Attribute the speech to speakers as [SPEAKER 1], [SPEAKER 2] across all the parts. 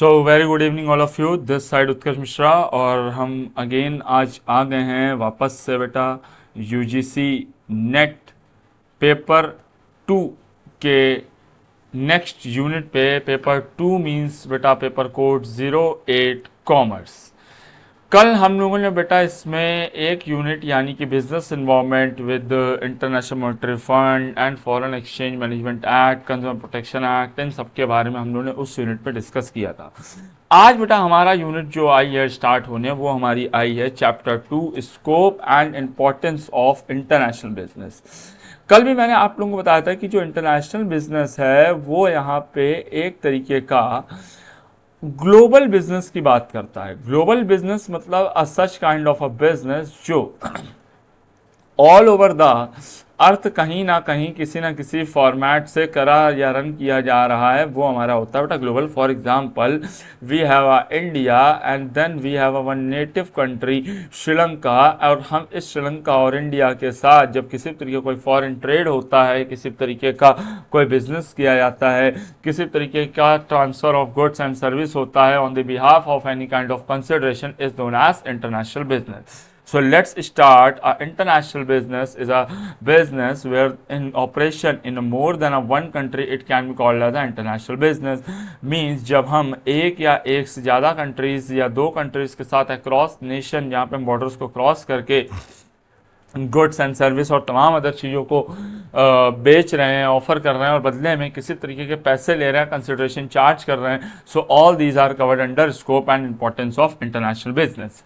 [SPEAKER 1] So very good evening all of you, this side Utkarsh Mishra. और हम again आज आ गए हैं वापस से बेटा यूजीसी नेट पेपर 2 के नेक्स्ट यूनिट पे। पेपर 2 मीन्स बेटा पेपर कोड 08 कॉमर्स। कल हम लोगों ने बेटा इसमें एक यूनिट यानी कि business involvement with international monetary fund and foreign exchange management act, consumer protection act, इन सब के बारे में हम लोगों ने उस यूनिट पे डिस्कस किया था। आज बेटा हमारा यूनिट जो आई है स्टार्ट होने, वो हमारी आई है chapter 2 scope and importance of international business. कल भी मैंने आप लोगों को बताया था कि जो इंटरनेशनल बिजनेस है वो यहाँ पे एक तरीके का ग्लोबल बिजनेस की बात करता है। ग्लोबल बिजनेस मतलब a such kind of a business जो ऑल ओवर द अर्थ कहीं ना कहीं किसी ना किसी फॉर्मेट से करा या रन किया जा रहा है, वो हमारा होता है बेटा global. For example we have a India and then we have a one native country Sri Lanka, और हम इस श्रीलंका और इंडिया के साथ जब किसी तरीके कोई फॉरेन ट्रेड होता है, किसी तरीके का कोई बिजनेस किया जाता है, किसी तरीके का transfer of goods and service होता है on the behalf of any kind of consideration, is known as international business. So let's start. International business is a business where in operation in more than a one country, it can be called as an international business. Means जब हम एक या एक से ज़्यादा countries या दो countries के साथ अक्रॉस नेशन, जहाँ पे बॉर्डर्स को क्रॉस करके गुड्स एंड सर्विस और तमाम अदर चीज़ों को बेच रहे हैं, ऑफर कर रहे हैं और बदले में किसी तरीके के पैसे ले रहे हैं, कंसिडरेशन चार्ज कर रहे हैं। So all these are covered under scope and importance of international business.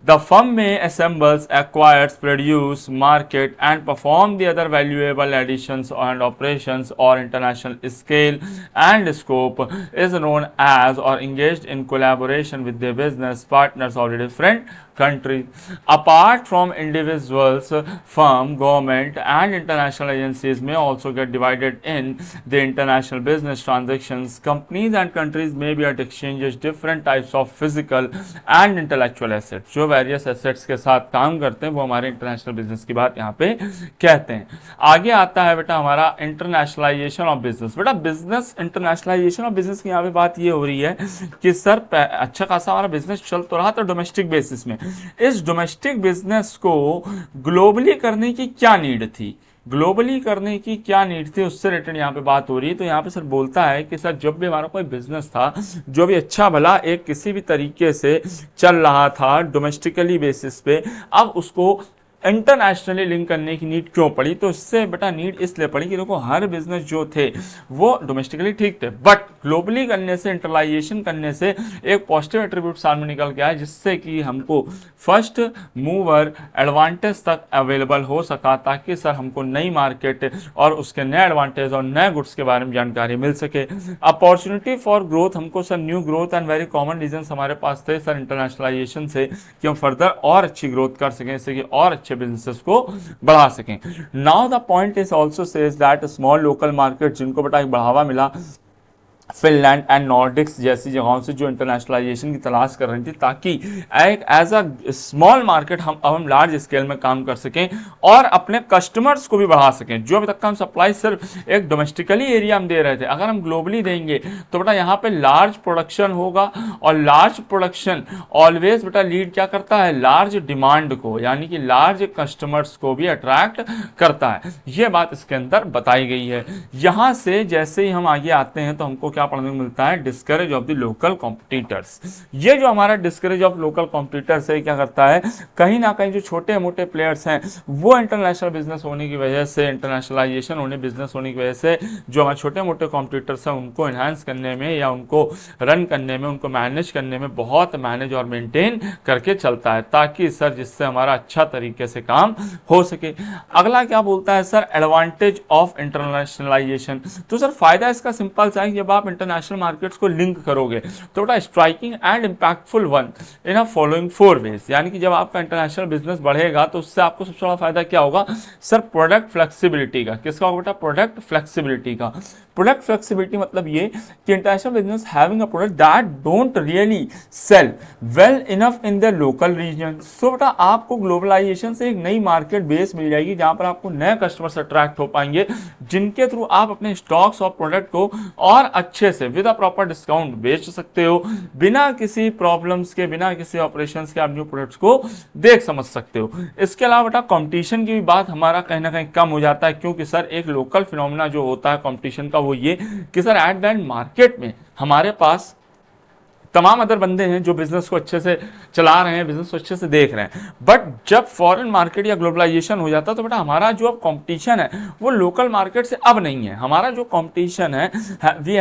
[SPEAKER 1] The firm may assembles, acquires, produce, market, and perform the other valuable additions and operations or international scale and scope is known as or engaged in collaboration with their business partners of different countries. Apart from individuals, firm, government, and international agencies may also get divided in the international business transactions. Companies and countries may be at exchanges different types of physical and intellectual assets. जो various assets के साथ काम करते हैं वो हमारे international business की बात यहाँ पे कहते हैं। आगे आता है बेटा हमारा इंटरनेशनलाइजेशन ऑफ बिजनेस। बेटा बिजनेस इंटरनेशनलाइजेशन ऑफ बिजनेस की यहाँ पे बात ये हो रही है कि सर अच्छा खासा हमारा बिजनेस चल तो रहा था डोमेस्टिक बेसिस में, इस डोमेस्टिक बिजनेस को ग्लोबली करने की क्या नीड थी, ग्लोबली करने की क्या नीड थी, उससे रिलेटेड यहाँ पे बात हो रही है। तो यहाँ पे सर बोलता है कि सर जब भी हमारा कोई बिजनेस था जो भी अच्छा भला एक किसी भी तरीके से चल रहा था डोमेस्टिकली बेसिस पे, अब उसको इंटरनेशनली लिंक करने की नीड क्यों पड़ी? तो इससे बेटा नीड इसलिए पड़ी कि देखो हर बिजनेस जो थे वो डोमेस्टिकली ठीक थे, बट ग्लोबली करने से, इंटरलाइजेशन करने से एक पॉजिटिव एट्रीब्यूट सामने निकल के आया, जिससे कि हमको फर्स्ट मूवर एडवांटेज तक अवेलेबल हो सका, ताकि सर हमको नई मार्केट और उसके नए एडवांटेज और नए गुड्स के बारे में जानकारी मिल सके। अपॉर्चुनिटी फॉर ग्रोथ, हमको sir new growth and very common reason हमारे पास थे सर इंटरनेशनलाइजेशन से, कि हम फर्दर और अच्छी ग्रोथ कर सकें, इससे कि और अच्छे बिजनेसेस को बढ़ा सकें। Now the point is also says that small local market, जिनको बेटा एक बढ़ावा मिला फिनलैंड एंड नॉर्डिक्स जैसी जगहों से, जो इंटरनेशनलाइजेशन की तलाश कर रही थी, ताकि एक एज अ स्मॉल मार्केट हम लार्ज स्केल में काम कर सकें और अपने कस्टमर्स को भी बढ़ा सकें। जो अभी तक का हम सप्लाई सिर्फ एक डोमेस्टिकली एरिया में दे रहे थे, अगर हम ग्लोबली देंगे तो बेटा यहाँ पे लार्ज प्रोडक्शन होगा, और लार्ज प्रोडक्शन ऑलवेज बेटा लीड क्या करता है, लार्ज डिमांड को, यानी कि लार्ज कस्टमर्स को भी अट्रैक्ट करता है। ये बात इसके अंदर बताई गई है। यहाँ से जैसे ही हम आगे आते हैं तो हमको क्या पढ़ने को मिलता है, discourage of the local competitors. ये जो हमारा डिस्करेज ऑफ लोकल कॉम्पिटिटर्स है क्या करता है, कहीं ना कहीं जो छोटे मोटे प्लेयर्स हैं वो इंटरनेशनल बिजनेस होने की वजह से, इंटरनेशनलाइजेशन होने बिजनेस होने की वजह से, जो हमारे छोटे मोटे कॉम्पिटिटर्स हैं उनको एनहांस करने में या उनको रन करने में, उनको मैनेज करने में बहुत मैनेज और मेंटेन करके चलता है, ताकि सर जिससे हमारा अच्छा तरीके से काम हो सके। अगला क्या बोलता है सर, एडवांटेज ऑफ इंटरनेशनलाइजेशन। तो सर फायदा इसका सिंपल सा है, जब आप इंटरनेशनल मार्केट्स को लिंक करोगे तो बेटा striking and impactful one in a following 4 ways, यानी कि जब आपका इंटरनेशनल बिजनेस बढ़ेगा तो उससे आपको सबसे बड़ा फायदा क्या होगा सर, प्रोडक्ट फ्लेक्सिबिलिटी का। किसका होगा बेटा, प्रोडक्ट फ्लेक्सिबिलिटी का। प्रोडक्ट फ्लेक्सिबिलिटी मतलब ये कि international business having a product that don't really sell well enough in the local region. So बेटा आपको ग्लोबलाइजेशन से एक नई मार्केट बेस मिल जाएगी, जहां पर आपको नए कस्टमर्स अट्रैक्ट हो पाएंगे, जिनके थ्रू आप अपने स्टॉक्स और प्रोडक्ट को और अच्छे से विद अ प्रॉपर डिस्काउंट बेच सकते हो, बिना किसी प्रॉब्लम्स के, बिना किसी ऑपरेशंस के आप न्यू प्रोडक्ट्स को देख समझ सकते हो। इसके अलावा बेटा कंपटीशन की भी बात हमारा कहीं ना कहीं कम हो जाता है, क्योंकि सर एक लोकल फिनोमेना जो होता है कंपटीशन का वो ये कि sir at the end market में हमारे पास तमाम अदर बंदे हैं जो बिजनेस को अच्छे से चला रहे हैं, बिजनेस को अच्छे से देख रहे हैं। बट जब फॉरेन मार्केट या ग्लोबलाइजेशन हो जाता है तो बेटा हमारा जो अब कंपटीशन है वो लोकल मार्केट से अब नहीं है। हमारा जो कंपटीशन है, we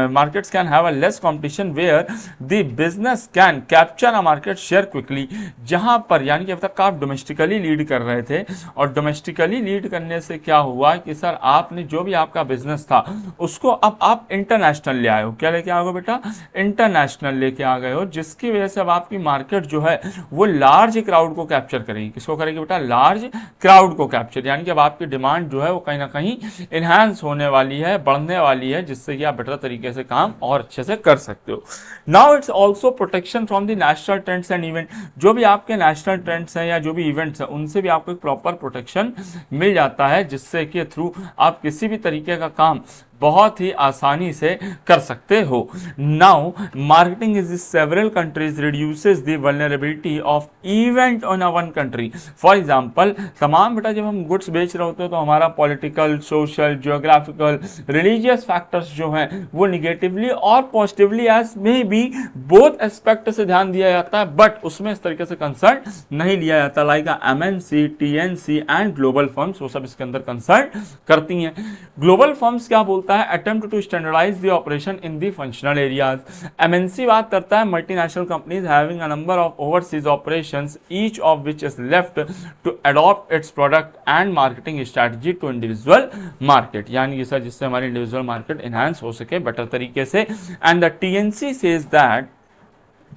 [SPEAKER 1] markets can have a less competition where the business can capture a market share quickly. जहां पर यानी कि अब तक आप डोमेस्टिकली लीड कर रहे थे, और डोमेस्टिकली लीड करने से क्या हुआ कि सर आपने जो भी आपका बिजनेस था उसको अब आप इंटरनेशनल ले आए हो। क्या लेके आओगे बेटा? इंटरनेशनल लेके आ गए हो, जिसकी वजह से अब आपकी मार्केट जो है वो लार्ज क्राउड को कैप्चर करेगी। किसको करेगी बेटा? लार्ज क्राउड को कैप्चर। यानी कि अब आपकी डिमांड जो है वो कहीं ना कहीं इनहैंस होने वाली है, बढ़ने वाली है, जिससे कि आप बेटर तरीके से काम और अच्छे से कर सकते हो। Now it's also protection from the national trends and event. जो भी आपके नेशनल ट्रेंड्स हैं या जो भी इवेंट्स हैं उनसे भी आपको एक प्रॉपर प्रोटेक्शन मिल जाता है, जिससे कि थ्रू आप किसी भी तरीके का काम बहुत ही आसानी से कर सकते हो। Now marketing is several countries reduces the vulnerability of event on a one country. For example तमाम बेटा जब हम गुड्स बेच रहे होते हैं तो हमारा political, social, geographical, religious factors जो हैं वो निगेटिवली और पॉजिटिवली एज में भी बोथ एस्पेक्ट से ध्यान दिया जाता है, बट उसमें इस तरीके से कंसर्न नहीं लिया जाता। Like MNC, TNC and global firms वो सब इसके अंदर कंसर्न करती हैं। ग्लोबल फर्म्स क्या बोलता है? Attempt to standardize the operation in the functional areas. MNC बात करता है multinational companies having a number of overseas operations each of which is left to adopt its product and marketing strategy to individual market. यानी कि sir जिससे हमारी individual market enhance हो सके better तरीके से। And the TNC says that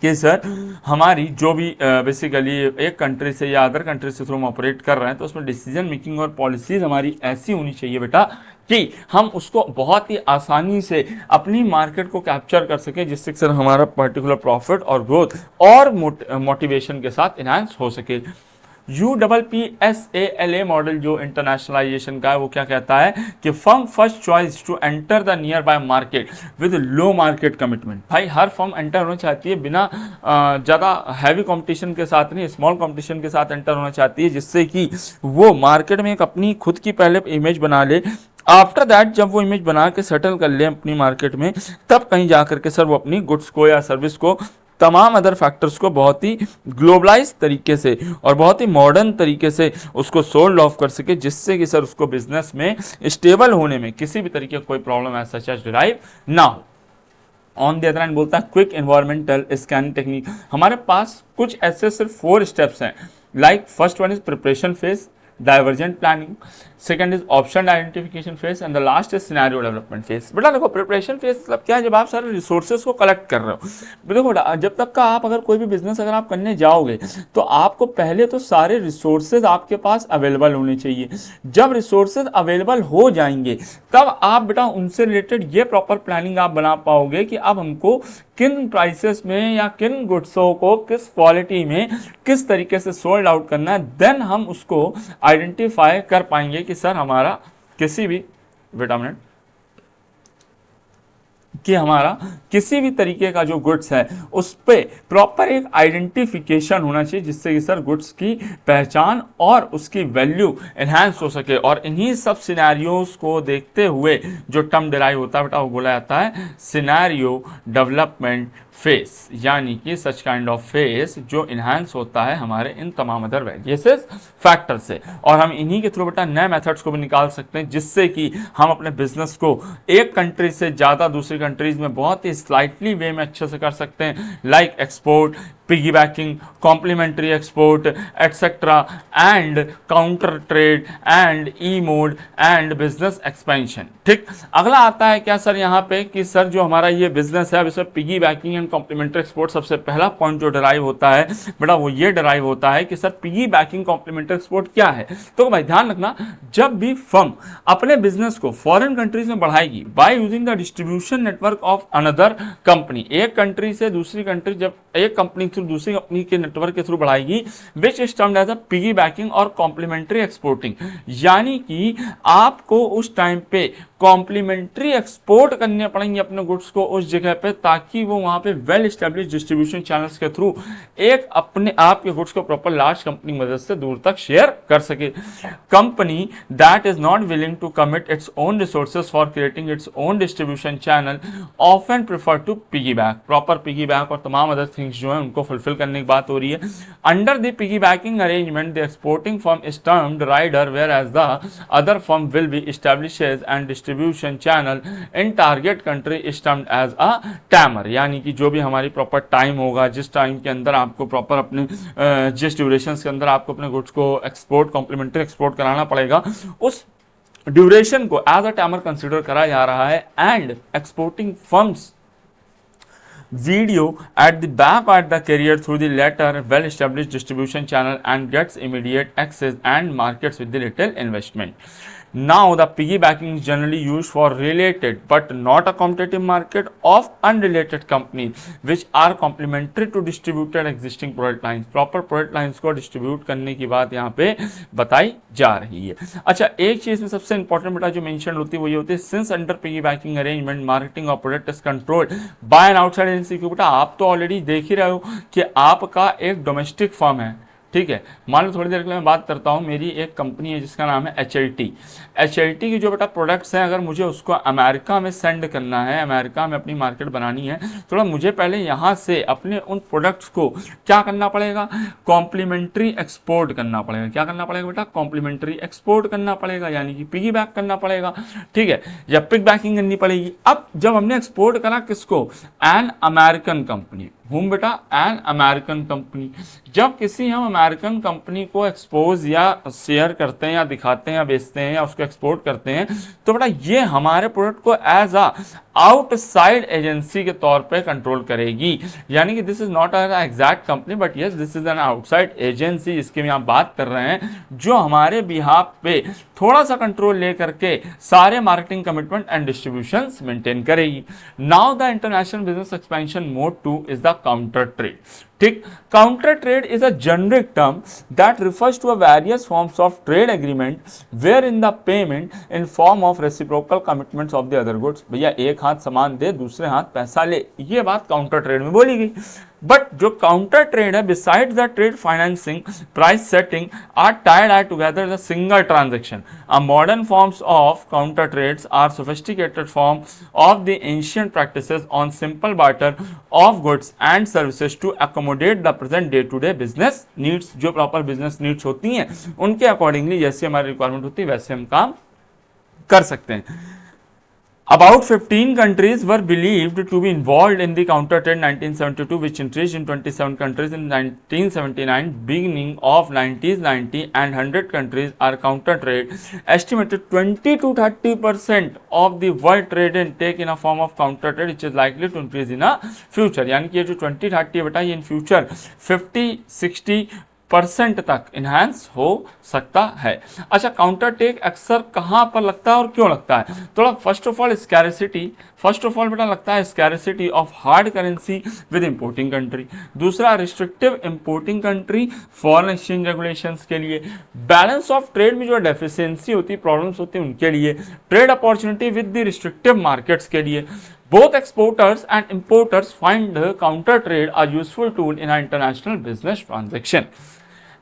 [SPEAKER 1] कि sir हमारी जो भी बेसिकली एक कंट्री से या अदर कंट्री से थ्रू हम ऑपरेट कर रहे हैं तो उसमें डिसीजन मेकिंग और पॉलिसीज हमारी ऐसी होनी चाहिए बेटा कि हम उसको बहुत ही आसानी से अपनी मार्केट को कैप्चर कर सकें, जिससे सर हमारा पर्टिकुलर प्रॉफिट और ग्रोथ और मोटिवेशन के साथ इनहांस हो सके। UPPSALA मॉडल जो इंटरनेशनलाइजेशन का है वो क्या कहता है कि firm first choice to enter the nearby market with low market commitment. भाई हर फर्म एंटर होना चाहती है बिना ज़्यादा हैवी कंपटीशन के साथ नहीं, स्मॉल कंपटीशन के साथ एंटर होना चाहती है, जिससे कि वो मार्केट में एक अपनी खुद की पहले इमेज बना ले। आफ्टर दैट जब वो इमेज बना के सेटल कर ले अपनी मार्केट में, तब कहीं जा करके सर वो अपनी गुड्स को या सर्विस को तमाम अदर फैक्टर्स को बहुत ही ग्लोबलाइज तरीके से और बहुत ही मॉडर्न तरीके से उसको सोल्ड ऑफ कर सके, जिससे कि सर उसको बिजनेस में स्टेबल होने में किसी भी तरीके का कोई प्रॉब्लम ऐसा सच डिराइव ना हो। ऑन द अदर हैंड बोलता है क्विक एनवायरमेंटल स्कैनिंग टेक्निक। हमारे पास कुछ ऐसे सिर्फ 4 स्टेप्स हैं। Like first one is preparation phase, divergent planning, second is option identification phase and the last is scenario development phase. बेटा देखो प्रिपरेशन फेज मतलब क्या है? जब आप सारे रिसोर्सेज को कलेक्ट कर रहे हो। देखो बेटा जब तक का आप अगर कोई भी बिजनेस अगर आप करने जाओगे तो आपको पहले तो सारे रिसोर्सेज आपके पास अवेलेबल होने चाहिए। जब रिसोर्सेज अवेलेबल हो जाएंगे तब आप बेटा उनसे रिलेटेड ये प्रॉपर प्लानिंग आप बना पाओगे कि अब हमको किन प्राइसेस में या किन गुड्सों को किस क्वालिटी में किस तरीके से सोल्ड आउट करना है। देन हम उसको आइडेंटिफाई कर पाएंगे कि सर हमारा किसी भी किसी भी तरीके का जो गुड्स है उस पे प्रॉपर एक आइडेंटिफिकेशन होना चाहिए, जिससे कि सर गुड्स की पहचान और उसकी वैल्यू एनहांस हो सके। और इन्हीं सब सिनेरियोज को देखते हुए जो टर्म डिराइव होता है बेटा वो बोला जाता है सिनेरियो डेवलपमेंट फेस, यानी कि सच काइंड ऑफ फेस जो इनहांस होता है हमारे इन तमाम अदर वेरिएसेस फैक्टर से। और हम इन्हीं के थ्रू बेटा नए मेथड्स को भी निकाल सकते हैं, जिससे कि हम अपने बिजनेस को एक कंट्री से ज़्यादा दूसरी कंट्रीज में बहुत ही स्लाइटली वे में अच्छे से कर सकते हैं। Like export, piggybacking, complementary export etcetera and counter trade and e mode and business expansion. ठीक, अगला आता है क्या सर यहाँ पे कि सर जो हमारा ये बिजनेस है इसमें पिगीबैकिंग एंड कॉम्प्लीमेंट्री एक्सपोर्ट सबसे पहला पॉइंट जो डिराइव होता है बेटा वो ये डिराइव होता है कि सर पिगीबैकिंग कॉम्प्लीमेंट्री एक्सपोर्ट क्या है। तो भाई ध्यान रखना, जब भी फर्म अपने बिजनेस को फॉरेन कंट्रीज में बढ़ाएगी by using the distribution network of another company, एक कंट्री से दूसरी कंट्री जब एक कंपनी थ्रू दूसरी कंपनी के नेटवर्क के थ्रू बढ़ाएगी, which is termed as a piggybacking और कॉम्प्लीमेंट्री एक्सपोर्टिंग। यानी कि आपको उस टाइम पे कॉम्प्लीमेंट्री एक्सपोर्ट करने पड़ेंगे अपने गुड्स को उस जगह पे, ताकि वो वहां पे वेल एस्टेब्लिश डिस्ट्रीब्यूशन चैनल्स के थ्रू एक अपने आप के गुड्स को प्रॉपर लार्ज कंपनी की मदद से दूर तक शेयर कर सके। Company that is not willing to commit its own resources for creating its own distribution channel often prefer to piggyback. Proper piggyback और तमाम अदर थिंग्स जो है उनको फुलफिल करने की बात हो रही है। Under the piggybacking arrangement the exporting firm is termed rider, whereas the other firm will be establishes and distribution channel in target country is termed as a tamer. यानी कि जो भी हमारी प्रॉपर टाइम होगा, जिस time के अंदर आपको प्रॉपर अपने जिस ड्यूरेशन के अंदर आपको अपने गुड्स को एक्सपोर्ट कॉम्प्लीमेंट्री एक्सपोर्ट कराना पड़ेगा, उस ड्यूरेशन को एज अ टैमर कंसिडर करा जा रहा है। And exporting firms video at the back of the carrier through the latter well established distribution channel and gets immediate access and markets with the little investment. Now the piggybacking is generally used for related but not a competitive market of unrelated companies which are complementary to distributed existing product lines. Proper product lines को distribute करने की बात यहाँ पे बताई जा रही है। अच्छा, एक चीज में सबसे इंपॉर्टेंट बेटा जो मेंशन होती है वो ये होती है, since under piggybacking arrangement marketing of product is controlled by an outside agency. क्योंकि बेटा आप तो ऑलरेडी देख ही रहे हो कि आपका एक डोमेस्टिक फर्म है, ठीक है। मान लो थोड़ी देर के लिए मैं बात करता हूँ, मेरी एक कंपनी है जिसका नाम है HLT। HLT की जो बेटा प्रोडक्ट्स हैं, अगर मुझे उसको अमेरिका में सेंड करना है, अमेरिका में अपनी मार्केट बनानी है, तो मुझे पहले यहाँ से अपने उन प्रोडक्ट्स को क्या करना पड़ेगा, कॉम्प्लीमेंट्री एक्सपोर्ट करना पड़ेगा। क्या करना पड़ेगा बेटा, कॉम्प्लीमेंट्री एक्सपोर्ट करना पड़ेगा, यानी कि पिगी बैक करना पड़ेगा, ठीक है, या पिग बैकिंग करनी पड़ेगी। अब जब हमने एक्सपोर्ट करा किसको, एन अमेरिकन कंपनी, हूँ बेटा एन अमेरिकन कंपनी। जब किसी हम अमेरिकन कंपनी को एक्सपोज या शेयर करते हैं या दिखाते हैं या बेचते हैं या उसको एक्सपोर्ट करते हैं, तो बेटा ये हमारे प्रोडक्ट को एज अ आउटसाइड एजेंसी के तौर पे कंट्रोल करेगी। यानी कि this is not a exact company but yes this is an outside agency जिसकी हम यहाँ बात कर रहे हैं, जो हमारे बिहाफ पे थोड़ा सा कंट्रोल लेकर के सारे marketing commitment and distribution maintain करेगी। Now the international business expansion mode 2 is the counter trade. ठीक, counter trade is a generic term that refers to a various forms of trade agreement wherein the payment in form of reciprocal commitments of the other goods। भैया एक हाथ सामान दे दूसरे हाथ पैसा ले, ये बात काउंटर ट्रेड में बोली गई। बट जो काउंटर ट्रेड है, beside the trade financing, price setting are tied are together the single transaction. A modern forms of counter trades are sophisticated form of the ancient practices on simple barter of goods and services to accommodate the present day to day business needs। जो proper business needs होती हैं उनके accordingly जैसे हमारी requirement होती है वैसे हम काम कर सकते हैं। About 15 countries were believed to be involved in the counter trade 1972, which increased in 27 countries in 1979, beginning of 1990, and 100 countries are counter trade. Estimated 20 to 30% of the world trade intake in a form of counter trade, which is likely to increase in a future। यानी कि ये जो 20-30 बेटा ये in future 50-60% तक enhance हो सकता है। अच्छा, काउंटर टेक अक्सर कहां पर लगता है और क्यों लगता है? थोड़ा first of all scarcity, first of all बेटा लगता है scarcity of hard currency with importing country. दूसरा restrictive importing country foreign exchange regulations के लिए। बैलेंस ऑफ ट्रेड में जो डेफिशिएंसी होती है, प्रॉब्लम्स होती है उनके लिए। Trade opportunity with the restrictive markets के लिए। Both exporters and importers find counter trade a useful tool in an international business transaction।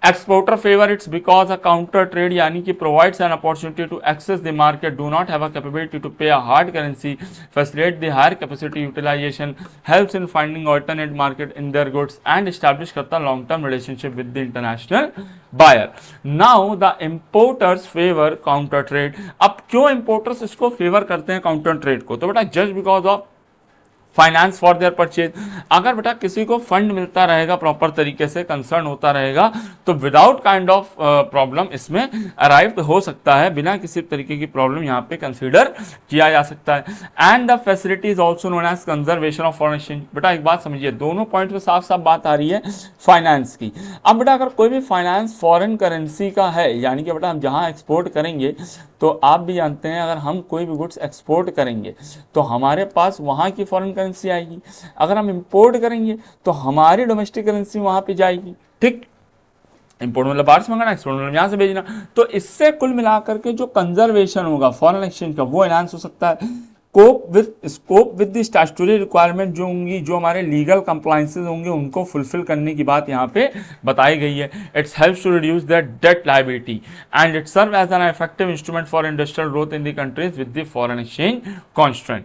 [SPEAKER 1] Exporter favor it's because a counter trade यानी कि provides an opportunity to access the market, do not have a capability to pay a hard currency, facilitate the higher capacity utilization, helps in finding alternate market in their goods and establish करता long term relationship with the international buyer। Now the importers favor counter trade। अब क्यों importers इसको favor करते हैं counter trade को? तो बेटा just because of finance for their purchase. अगर बेटा किसी को फंड मिलता रहेगा प्रॉपर तरीके से, कंसर्न होता रहेगा, तो विदाउट काइंड ऑफ प्रॉब्लम इसमें अराइव हो सकता है, बिना किसी तरीके की प्रॉब्लम यहाँ पे कंसीडर किया जा सकता है। And the facility is also known as conservation of foreign exchange. बेटा एक बात समझिए, दोनों पॉइंट में साफ साफ बात आ रही है फाइनेंस की। अब बेटा अगर कोई भी फाइनेंस फॉरेन करेंसी का है, यानी कि बेटा हम जहाँ एक्सपोर्ट करेंगे तो आप भी जानते हैं अगर हम कोई भी गुड्स एक्सपोर्ट करेंगे तो हमारे पास वहाँ की फॉरेन करेंसी आएगी, अगर हम इंपोर्ट करेंगे तो हमारी डोमेस्टिक करेंसी वहाँ पे जाएगी। ठीक, इंपोर्ट मतलब बाहर से मंगाना, एक्सपोर्ट मतलब यहाँ से भेजना। तो इससे कुल मिलाकर के जो कंजर्वेशन होगा फॉरेन एक्सचेंज का वो एनहांस हो सकता है। Scope with the statutory requirement जो होंगी, जो हमारे लीगल कंप्लायंसेस होंगे उनको फुलफिल करने की बात यहाँ पे बताई गई है। It's helps to reduce the debt liability and it serve as an effective instrument for industrial growth in the countries with the foreign exchange constant.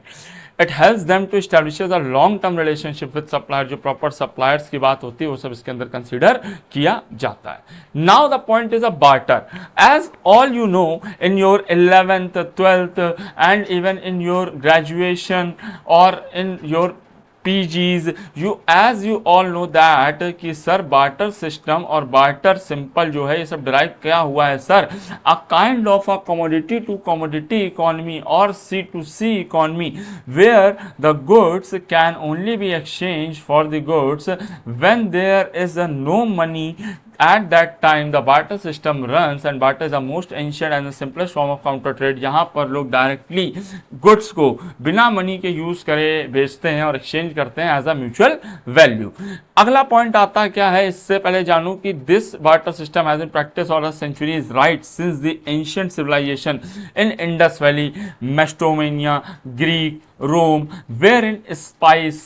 [SPEAKER 1] It helps them to establish a long term relationship with supplier, जो proper suppliers की बात होती है वो सब इसके अंदर consider किया जाता है। Now the point is a barter. As all you know in your 11th 12th and even in your graduation और in your PGs, as you all know that कि सर बार्टर सिस्टम और barter simple जो है ये सब derive क्या हुआ है sir, a kind of a commodity to commodity economy और C2C economy where the goods can only be exchange for the goods when there is no money. At that time the barter system runs and barter is the most ancient and the simplest form of counter trade. यहाँ पर लोग directly goods को बिना money के use करे बेचते हैं और एक्सचेंज करते हैं एज अ म्यूचुअल वैल्यू। अगला पॉइंट आता क्या है, इससे पहले जानू कि this barter system has been practice all centuries right since the ancient civilization in Indus Valley, Mesopotamia, Greek, Rome, wherein spice,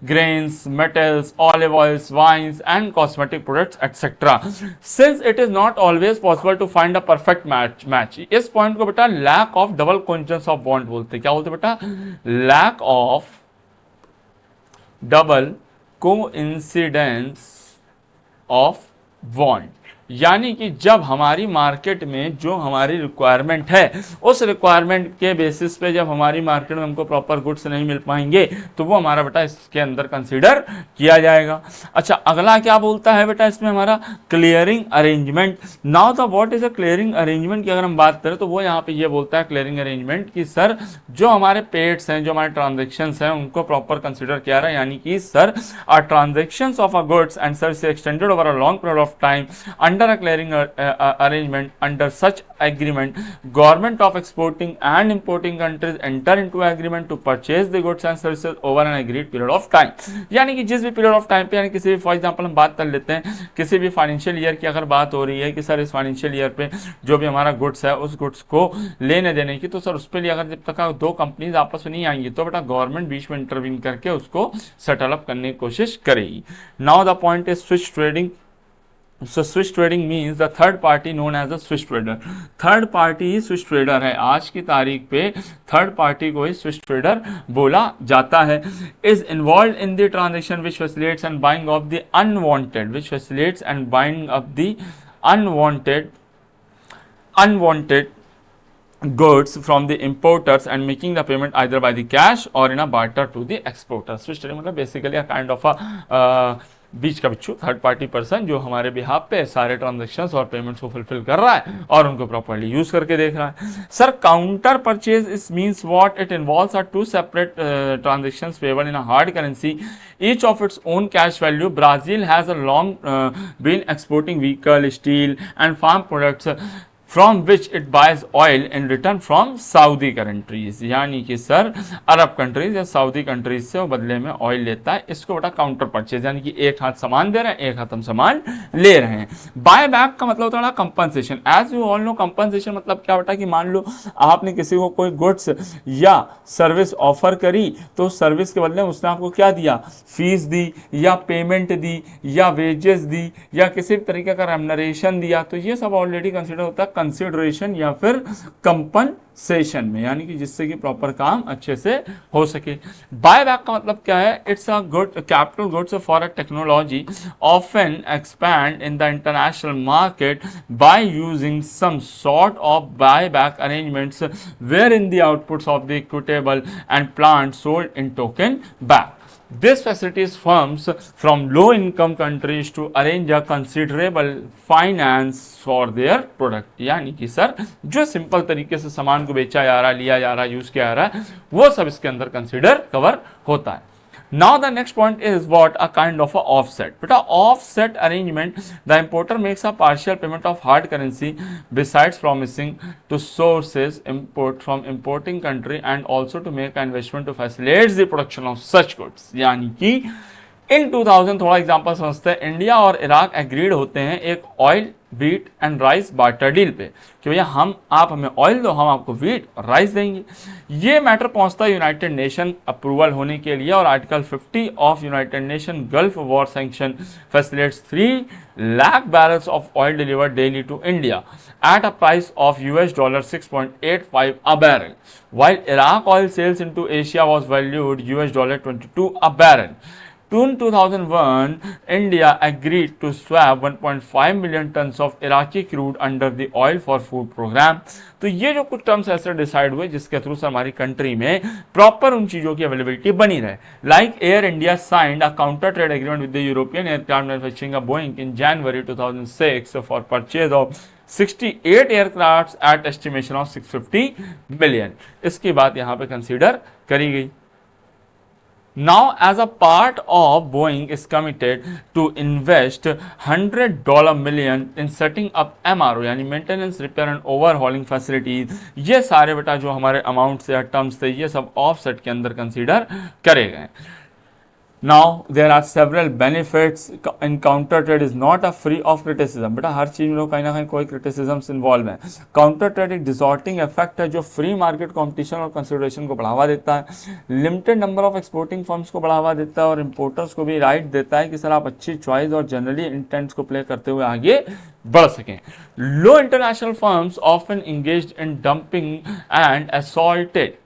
[SPEAKER 1] grains, metals, olive oils, wines and cosmetic products etc. Since it is not always possible to find a perfect match, इस point को बेटा lack of double coincidence of bond बोलते हैं। क्या बोलते हैं बेटा? Lack of double coincidence of bond. यानी कि जब हमारी मार्केट में जो हमारी रिक्वायरमेंट है उस रिक्वायरमेंट के बेसिस पे जब हमारी मार्केट में हमको प्रॉपर गुड्स नहीं मिल पाएंगे तो वो हमारा बेटा इसके अंदर कंसीडर किया जाएगा। अच्छा, अगला क्या बोलता है बेटा इसमें हमारा clearing arrangement. Now the what is a clearing arrangement की अगर हम बात करें तो वो यहाँ पे ये बोलता है क्लियरिंग अरेंजमेंट कि सर जो हमारे पेड्स हैं, जो हमारे ट्रांजेक्शन्स हैं उनको प्रॉपर कंसिडर किया रहा है। यानी कि sir are transactions of a goods and service extended over a long period of time under a clearing arrangement. Under such agreement, government of exporting and importing countries enter into agreement to purchase the goods and services over an agreed period of time. यानी कि जिस भी period of time पे, यानी किसी भी for example हम बात कर लेते हैं किसी भी फाइनेंशियल ईयर की अगर बात हो रही है कि सर इस फाइनेंशियल ईयर पे जो भी हमारा गुड्स है उस गुड्स को लेने देने की, तो सर उस पे लिए अगर जब तक दो कंपनीज आपस में नहीं आएंगी तो बेटा गवर्नमेंट बीच में इंटरवीन करके उसको सेटल अप करने की कोशिश करेगी। Now the point is switch trading. So switch trading means the third party known as a switch trader. Third party he switch trader है। आज की तारीख पे थर्ड पार्टी को ही स्विच ट्रेडर बोला जाता है। Is involve in the transaction which facilitates and buying of the unwanted, which facilitates and buying of the unwanted goods from the importers and making the payment either by the cash or in a barter to the exporter. Switch trading मतलब basically a kind of a बीच का बिच्छू, third party person जो हमारे behalf पे सारे transactions और payments को fulfil कर रहा है और उनको प्रॉपर्ली यूज करके देख रहा है। Sir counter purchase is means what? It involves are two separate transactions payable in a hard currency each of its own cash value. Brazil has a long been exporting vehicle, steel and farm products from which it buys oil in return from Saudi countries. यानी कि sir अरब countries या Saudi countries से वो बदले में oil लेता है। इसको बेटा काउंटर परचेज, यानी कि एक हाथ सामान दे रहे हैं एक हाथ हम सामान ले रहे हैं। बाय बैक का मतलब होता है compensation. As you all know compensation मतलब क्या बेटा कि मान लो आपने किसी को कोई गुड्स या सर्विस ऑफर करी तो सर्विस के बदले उसने आपको क्या दिया? फीस दी या पेमेंट दी या वेजेस दी या किसी भी तरीके का रेम्युनरेशन दिया, तो ये सब ऑलरेडी कंसिडर होता है कंसिडरेशन या फिर कंपनसेशन में, यानी कि जिससे कि प्रॉपर काम अच्छे से हो सके। बाय बैक का मतलब क्या है? It's a good capital goods for a technology often expand in the international market by using some sort of buy back arrangements wherein the outputs of the equitable and plant sold in token back. This facilitates firms from low-income countries to arrange a considerable finance for their product. यानी कि sir जो simple तरीके से सामान को बेचा जा रहा है, लिया जा रहा है, यूज किया जा रहा है, वो सब इसके अंदर कंसिडर कवर होता है। Now the next point is what a kind of a offset. But a offset arrangement, the importer makes a partial payment of hard currency besides promising to sources import from importing country and also to make an investment to facilitate the production of such goods. यानी कि इन 2000 थोड़ा example समझते हैं, India और Iraq agreed होते हैं एक oil wheat and rice barter deal पे कि भैया आप हमें ऑयल दो, हम आपको व्हीट और राइस देंगे। ये मैटर पहुंचता है यूनाइटेड नेशन अप्रूवल होने के लिए और article 50 of United Nation Gulf war sanction facilitates 3 lakh barrels of oil delivered daily to India at a price of $6.85 a barrel, while Iraq oil sales into Asia was valued $22 a barrel. In 2001, India agreed to swap 1.5 million tons of Iraqi crude under the Oil for Food program. तो ये जो कुछ terms ऐसे decide हुए जिसके through से हमारी country में प्रॉपर उन चीजों की अवेलेबिलिटी बनी रहे। Like Air India signed a counter trade agreement with the European aircraft manufacturing Boeing in January 2006 for purchase of 68 aircraft at estimation of 650 billion. इसकी बात यहां पे कंसीडर करी गई। Now, as a part of Boeing is committed to invest $100 million in setting up MRO यानी maintenance repair and overhauling facilities, ये सारे बेटा जो हमारे अमाउंट या टर्म्स थे ये सब ऑफसेट के अंदर कंसीडर करे गए। Now there are several benefits in counter trade is not a free of criticism। बेटा हर चीज में कहीं ना कहीं कोई क्रिटिसिज्म्स इन्वॉल्व है। काउंटर ट्रेड एक डिसॉर्टिंग इफेक्ट है जो फ्री मार्केट कंपटीशन और कंसिडरेशन को बढ़ावा देता है, limited number of exporting firms को बढ़ावा देता है और इंपोर्टर्स को भी राइट देता है कि सर आप अच्छी चॉइस और जनरली इंटेंट्स को प्ले करते हुए आगे बढ़ सकें। लो international firms often engaged in dumping and assaulted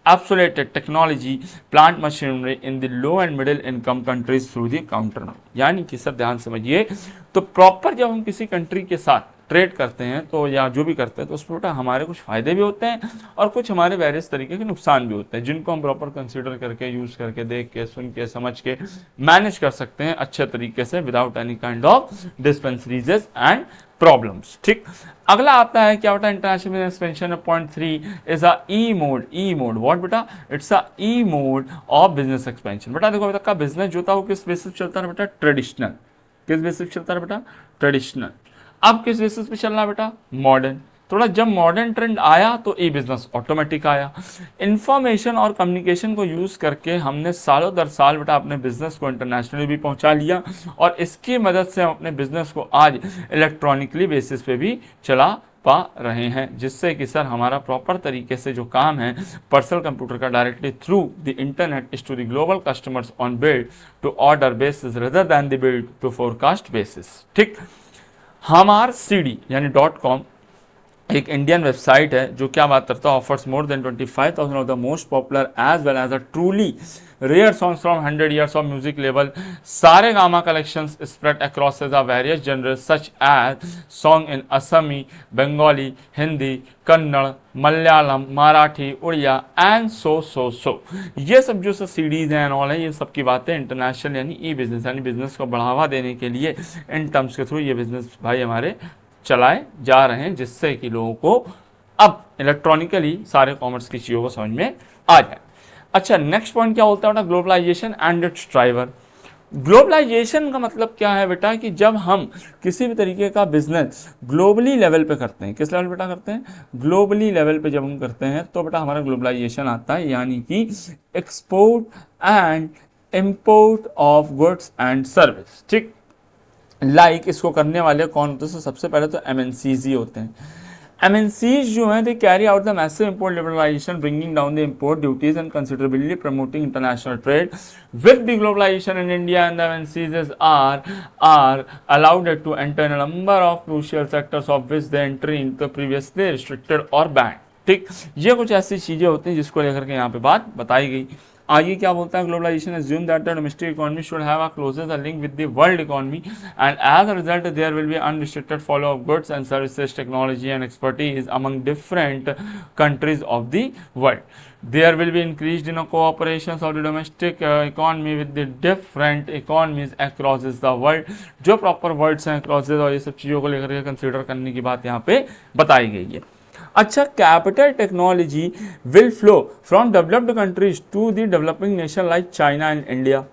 [SPEAKER 1] obsoleted technology plant machinery in the low and middle income countries through the counter। यानी कि सर ध्यान समझिए, तो प्रॉपर जब हम किसी कंट्री के साथ ट्रेड करते हैं तो या जो भी करते हैं तो उसमें बेटा हमारे कुछ फायदे भी होते हैं और कुछ हमारे वेरियस तरीके के नुकसान भी होते हैं जिनको हम प्रॉपर कंसीडर करके यूज करके देख के सुन के समझ के मैनेज कर सकते हैं अच्छे तरीके से without any kind of dispensaries and problems. ठीक, अगला आता है क्या बेटा international business expansion point 3 is a e mode what बेटा, it's a e mode of business expansion. बेटा देखो अभी तक का बिजनेस जो था वो किस बेसिस चलता है बेटा, ट्रेडिशनल। किस बेसिस चलता है बेटा, ट्रेडिशनल। अब किस बेसिस पे चल रहा है बेटा, मॉडर्न। थोड़ा जब मॉडर्न ट्रेंड आया तो ई बिजनेस ऑटोमेटिक आया। इंफॉर्मेशन और कम्युनिकेशन को यूज करके हमने सालों दर साल बेटा अपने बिजनेस को इंटरनेशनली भी पहुंचा लिया और इसकी मदद से हम अपने बिजनेस को आज इलेक्ट्रॉनिकली बेसिस पे भी चला पा रहे हैं, जिससे कि सर हमारा प्रॉपर तरीके से जो काम है पर्सनल कंप्यूटर का directly through the internet is to the global customers on build to order basis rather than the build to forecast basis. ठीक, हमार CD यानी .com एक इंडियन वेबसाइट है जो क्या बात करता है, offers more than 25,000 of the most popular as well as a truly rare songs from 100 years of music level. Saregama collections spread across the various genres such as song in Assamese, Bengali, Hindi, Kannada, Malayalam, Marathi, Oriya and so. ये सब जो CDs हैं all है, ये सब की बातें international यानी ई बिजनेस यानी बिजनेस को बढ़ावा देने के लिए इन टर्म्स के थ्रू ये बिजनेस भाई हमारे चलाए जा रहे हैं, जिससे कि लोगों को अब इलेक्ट्रॉनिकली सारे कॉमर्स की चीज़ों को समझ में आ जाए। अच्छा, नेक्स्ट पॉइंट क्या होता है बेटा, globalisation and its driver. Globalisation का मतलब क्या है बेटा कि जब हम किसी भी तरीके का बिजनेस ग्लोबली लेवल पे करते हैं, किस लेवल बेटा करते हैं, ग्लोबली लेवल पे जब हम करते हैं तो बेटा हमारा ग्लोबलाइजेशन आता है, यानी कि export and import of goods and service. ठीक, लाइक इसको करने वाले कौन होते हैं, सबसे पहले तो MNCs ही होते हैं। MNCs जो हैं they carry out the massive import liberalisation bringing down the import duties and considerably promoting international trade with the globalisation in India and the MNCs are allowed to enter in a number of crucial sectors of which they entry into previously restricted or banned। ठीक, ये कुछ ऐसी चीजें होती हैं जिसको लेकर के यहाँ पे बात बताई गई। आगे क्या बोलता है, globalisation assume that the domestic economy should have a closer link with the world economy and as a result there will be unrestricted flow of goods and services, technology and expertise among different countries of the world। There will be increased in cooperation of the domestic economy with the different economies across the world। जो proper words हैं across और ये सब चीज़ों को लेकर के consider करने की बात यहाँ पे बताई गई है। अच्छा, capital technology will flow from developed countries to the developing nation like China and India.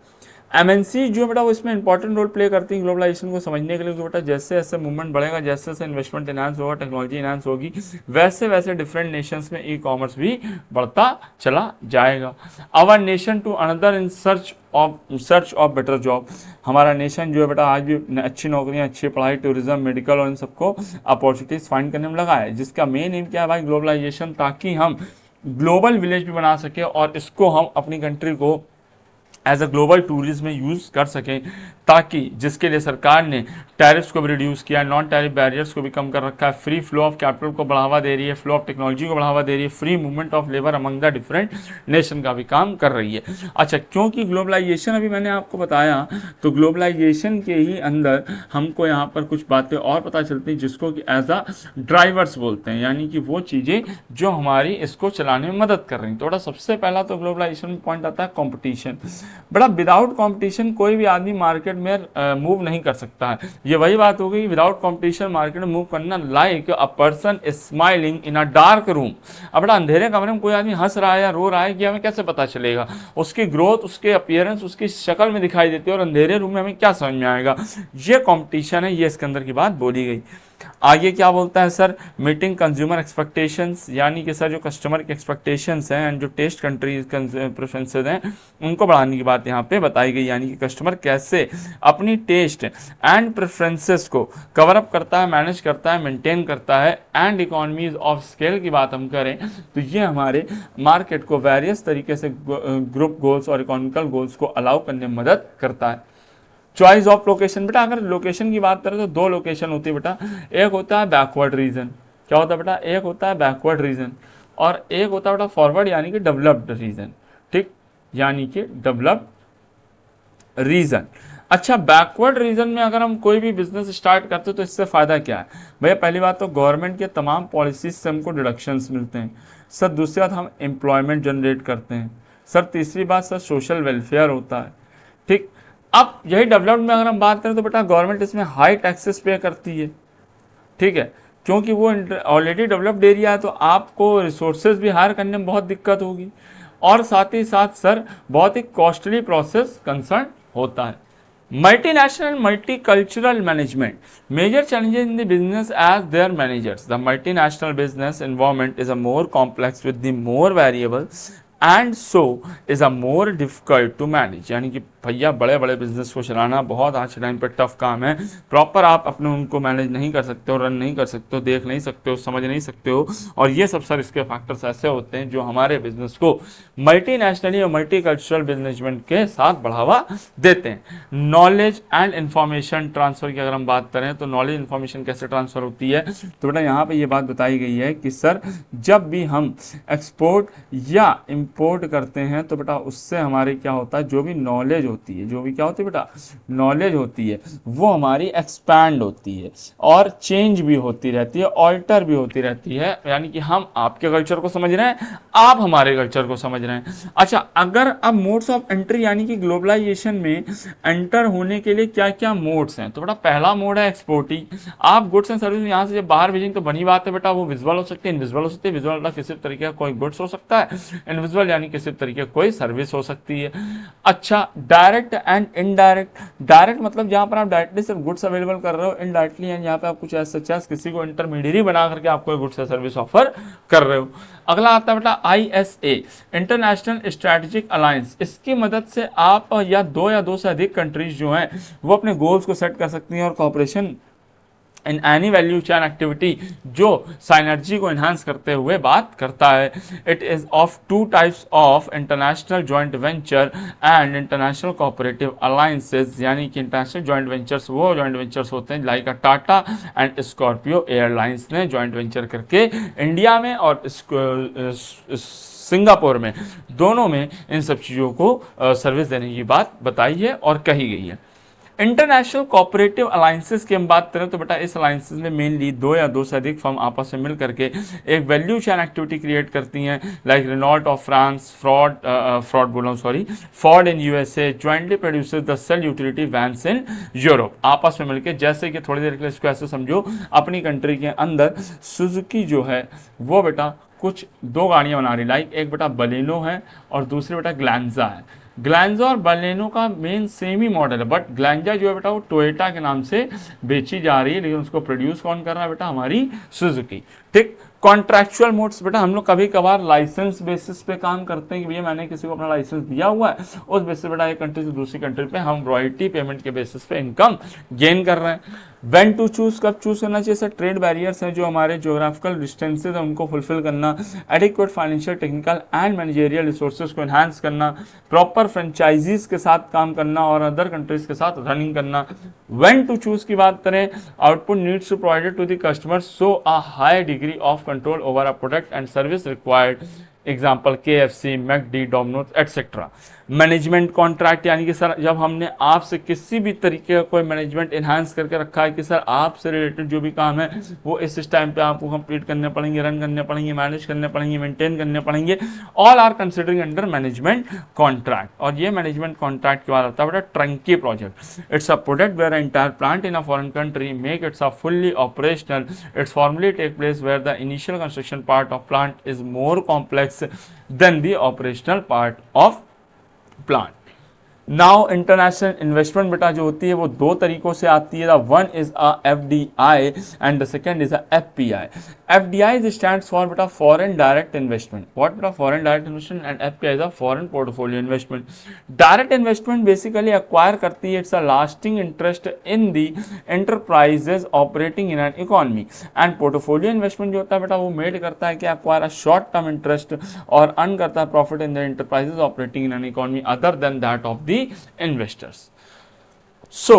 [SPEAKER 1] MNC जो बेटा वो इसमें इंपॉर्टेंट रोल प्ले करती है ग्लोबलाइजेशन को समझने के लिए, बेटा जैसे जैसे मूवमेंट बढ़ेगा, जैसे जैसे इन्वेस्टमेंट इनहांस होगा, टेक्नोलॉजी इनहांस होगी, वैसे वैसे डिफरेंट नेशंस में ई कॉमर्स भी बढ़ता चला जाएगा। Our nation to another in search of better job. हमारा नेशन जो है बेटा आज भी अच्छी नौकरियां, अच्छी पढ़ाई, टूरिज्म, मेडिकल और इन सबको अपॉर्चुनिटीज फाइंड करने में लगा है, जिसका मेन एम क्या है भाई, ग्लोबलाइजेशन, ताकि हम ग्लोबल विलेज भी बना सके और इसको हम अपनी कंट्री को एज अ ग्लोबल टूरिज्म में यूज़ कर सकें, ताकि जिसके लिए सरकार ने टैरिफ्स को भी रिड्यूस किया, नॉन टैरिफ बैरियर्स को भी कम कर रखा है, फ्री फ्लो ऑफ कैपिटल को बढ़ावा दे रही है, फ्लो ऑफ टेक्नोलॉजी को बढ़ावा दे रही है, free movement of labour among the different nation का भी काम कर रही है। अच्छा, क्योंकि ग्लोबलाइजेशन अभी मैंने आपको बताया, तो ग्लोबलाइजेशन के ही अंदर हमको यहाँ पर कुछ बातें और पता चलती हैं जिसको कि एज अ ड्राइवर्स बोलते हैं, यानी कि वो चीज़ें जो हमारी इसको चलाने में मदद कर रही हैं। थोड़ा सबसे पहला तो ग्लोबलाइजेशन में पॉइंट आता है कॉम्पिटिशन। बड़ा विदाउट कॉम्पिटिशन कोई भी आदमी मार्केट में मूव नहीं कर सकता है। ये वही बात हो गई, विदाउट कॉम्पिटिशन मार्केट में मूव करना like a person smiling in a dark room. अब बड़ा अंधेरे कमरे में कोई आदमी हंस रहा है या रो रहा है कि हमें कैसे पता चलेगा? उसकी ग्रोथ, उसके अपीयरेंस, उसकी शक्ल में दिखाई देती है, और अंधेरे रूम में हमें क्या समझ में आएगा? ये कॉम्पिटिशन है, ये इसके अंदर की बात बोली गई। आगे क्या बोलता है सर, मीटिंग कंज्यूमर एक्सपेक्टेशंस, यानी कि सर जो कस्टमर की एक्सपेक्टेशंस हैं एंड जो टेस्ट कंट्रीज प्रेफरेंसेस हैं उनको बढ़ाने की बात यहाँ पे बताई गई, यानी कि कस्टमर कैसे अपनी टेस्ट एंड प्रेफरेंसेस को कवर अप करता है, मैनेज करता है, मेंटेन करता है। एंड इकोनॉमीज ऑफ स्केल की बात हम करें तो ये हमारे मार्केट को वेरियस तरीके से ग्रुप गोल्स और इकोनॉमिकल गोल्स को अलाउ करने में मदद करता है। चॉइस ऑफ लोकेशन, बेटा अगर लोकेशन की बात करें तो दो लोकेशन होती है बेटा, एक होता है बैकवर्ड रीजन। क्या होता है बेटा? एक होता है बैकवर्ड रीजन और एक होता है बेटा फॉरवर्ड, यानी कि डेवलप्ड रीजन। ठीक, यानी कि डेवलप्ड रीजन। अच्छा, बैकवर्ड रीजन में अगर हम कोई भी बिजनेस स्टार्ट करते हैं तो इससे फायदा क्या है भैया? पहली बात तो गवर्नमेंट के तमाम पॉलिसीज से हमको डिडक्शंस मिलते हैं सर। दूसरी बात, हम एम्प्लॉयमेंट जनरेट करते हैं सर। तीसरी बात सर, सोशल वेलफेयर होता है। ठीक, अब यही डेवलप्ड में अगर हम बात करें तो बेटा गवर्नमेंट इसमें हाई टैक्सेस पे करती है। ठीक है, क्योंकि वो ऑलरेडी डेवलप्ड एरिया है, तो आपको रिसोर्सेज भी हायर करने में बहुत दिक्कत होगी, और साथ ही साथ सर बहुत ही कॉस्टली प्रोसेस कंसर्न होता है। Multinational multicultural management. Major challenges in the business as their managers. The multinational business environment is a more complex with the more variables and so is a more difficult to manage. यानी कि भैया बड़े बड़े business को चलाना बहुत आज के टाइम पर टफ काम है। प्रॉपर आप अपने उनको मैनेज नहीं कर सकते हो, रन नहीं कर सकते हो, देख नहीं सकते हो, समझ नहीं सकते हो, और ये सब सर इसके फैक्टर्स ऐसे होते हैं जो हमारे बिजनेस को मल्टीनेशनली और मल्टीकल्चरल मैनेजमेंट के साथ बढ़ावा देते हैं। नॉलेज एंड इंफॉर्मेशन ट्रांसफर की अगर हम बात करें तो नॉलेज इंफॉर्मेशन कैसे ट्रांसफर होती है, तो बेटा यहाँ पे ये बात बताई गई है कि सर जब भी हम एक्सपोर्ट या इंपोर्ट करते हैं तो बेटा उससे हमारे क्या होता है, जो भी नॉलेज होती है, जो भी क्या होती है बेटा नॉलेज होती है, वो हमारी एक्सपैंड होती है और चेंज भी होती रहती है, ऑल्टर भी होती रहती है। यानी कि हम आपके कल्चर को समझ रहे हैं, आप हमारे कल्चर को समझ रहे हैं। अच्छा, अगर अब मोड्स ऑफ एंट्री यानी कि ग्लोबलाइजेशन में एंटर होने के लिए क्या क्या मोड्स हैं, तो बेटा पहला मोड है एक्सपोर्टिंग। आप गुड्स एंड सर्विस यहाँ से जब बाहर भेजेंगे तो बनी बात है बेटा वो विजुअल हो सकती है, इनविजुअल हो सकती है। विजुअल किसी तरीके का कोई गुड्स हो सकता है, इनविजुअल यानी किसी तरीके कोई सर्विस हो सकती है। अच्छा, डायरेक्ट एंड इनडायरेक्ट। डायरेक्ट मतलब जहां पर आप डायरेक्टली सिर्फ गुड्स अवेलेबल कर रहे हो, इनडायरेक्टली यानी यहाँ पे आप कुछ ऐसा किसी को इंटरमीडिएट बना करके आपको गुड्स या सर्विस ऑफर कर रहे हो। अगला आता है बेटा ISA, इंटरनेशनल स्ट्रेटेजिक अलायंस। इसकी मदद से आप या दो से अधिक कंट्रीज जो हैं वो अपने गोल्स को सेट कर सकती हैं और cooperation in any value chain activity जो साइनर्जी को एनहांस करते हुए बात करता है। It is of two types of international joint venture and international cooperative alliances. यानी कि इंटरनेशनल जॉइंट वेंचर्स वो जॉइंट वेंचर्स होते हैं like Tata and Scorpio airlines ने जॉइंट वेंचर करके इंडिया में और सिंगापुर में, दोनों में इन सब चीज़ों को सर्विस देने की बात बताई है और कही गई है। इंटरनेशनल कोऑपरेटिव अलायंसेस की हम बात करें तो बेटा इस अलायंसेस में मेनली दो या दो से अधिक फर्म आपस में मिल करके एक वैल्यू चेन एक्टिविटी क्रिएट करती हैं, like Renault of France, Ford in USA jointly produces the sale utility vans in Europe. आपस में मिलकर, जैसे कि थोड़ी देर के लिए इसको ऐसे समझो, अपनी कंट्री के अंदर सुजुकी जो है वो बेटा कुछ दो गाड़ियां बना रही, लाइक एक बेटा बलेनो है और दूसरी बेटा ग्लैंजा है। ग्लैंजा और बलेनो का मेन सेम ही मॉडल है, बट ग्लैंजा जो है बेटा वो टोयोटा के नाम से बेची जा रही है, लेकिन उसको प्रोड्यूस कौन कर रहा है बेटा, हमारी सुजुकी। ठीक। कॉन्ट्रैक्चुअल मोड्स बेटा हम लोग कभी कभार लाइसेंस बेसिस पे काम करते हैं कि भैया मैंने किसी को अपना लाइसेंस दिया हुआ है, उस बेसिस बेटा एक कंट्री से दूसरी कंट्री पे हम रॉयल्टी पेमेंट के बेसिस पे इनकम गेन कर रहे हैं। व्हेन टू चूज, कब चूज करना चाहिए सर, ट्रेड बैरियर्स हैं जो हमारे ज्योग्राफिकल डिस्टेंसेज हैं उनको फुलफिल करना, adequate financial technical and managerial resources को एनहांस करना, प्रॉपर फ्रेंचाइजीज के साथ काम करना और अदर कंट्रीज के साथ रनिंग करना। व्हेन टू चूज की बात करें, output needs to provided to the customer so a high degree of control over a product and service required, example KFC, McD, Domino's etcetera. Management contract, यानी कि sir जब हमने आपसे किसी भी तरीके का कोई मैनेजमेंट इन्हांस करके रखा है कि सर आपसे रिलेटेड जो भी काम है वो इस टाइम पे आपको कंप्लीट करने पड़ेंगे, रन करने पड़ेंगे, मैनेज करने पड़ेंगे, मेंटेन करने पड़ेंगे, all are considering under management contract. और ये मैनेजमेंट कॉन्ट्रैक्ट के बाद आता है बेटा turnkey project. It's a product where entire plant in a foreign country make it's a fully operational, it's formally take place where the initial construction part of plant is more complex than the operational part of plant. Now international investment बेटा जो होती है वो दो तरीकों से आती है, one is a FDI and the second is a FPI। FDI stands for बेटा फॉरेन डायरेक्ट इन्वेस्टमेंट, व्हाट बेटा foreign direct investment, and FPI is a foreign portfolio investment. Direct investment basically acquire करती है, it's a lasting interest in the enterprises operating in an economy, and portfolio investment जो होता है बेटा वो made करता है कि acquire a short term interest और अर्न करता है profit in the enterprises operating in an economy other than that of the investors। So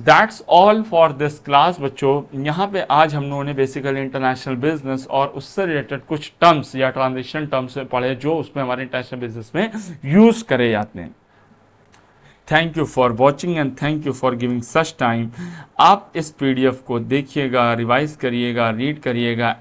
[SPEAKER 1] that's all for this class बच्चों। यहाँ पे आज हम लोगों ने बेसिकली इंटरनेशनल बिजनेस और उससे रिलेटेड कुछ टर्म्स या ट्रांजेक्शन टर्म्स पढ़े जो उसमें हमारे इंटरनेशनल बिजनेस में यूज करे जाते हैं। Thank you for watching and thank you for giving such time. आप इस PDF को देखिएगा, रिवाइज करिएगा, रीड करिएगा।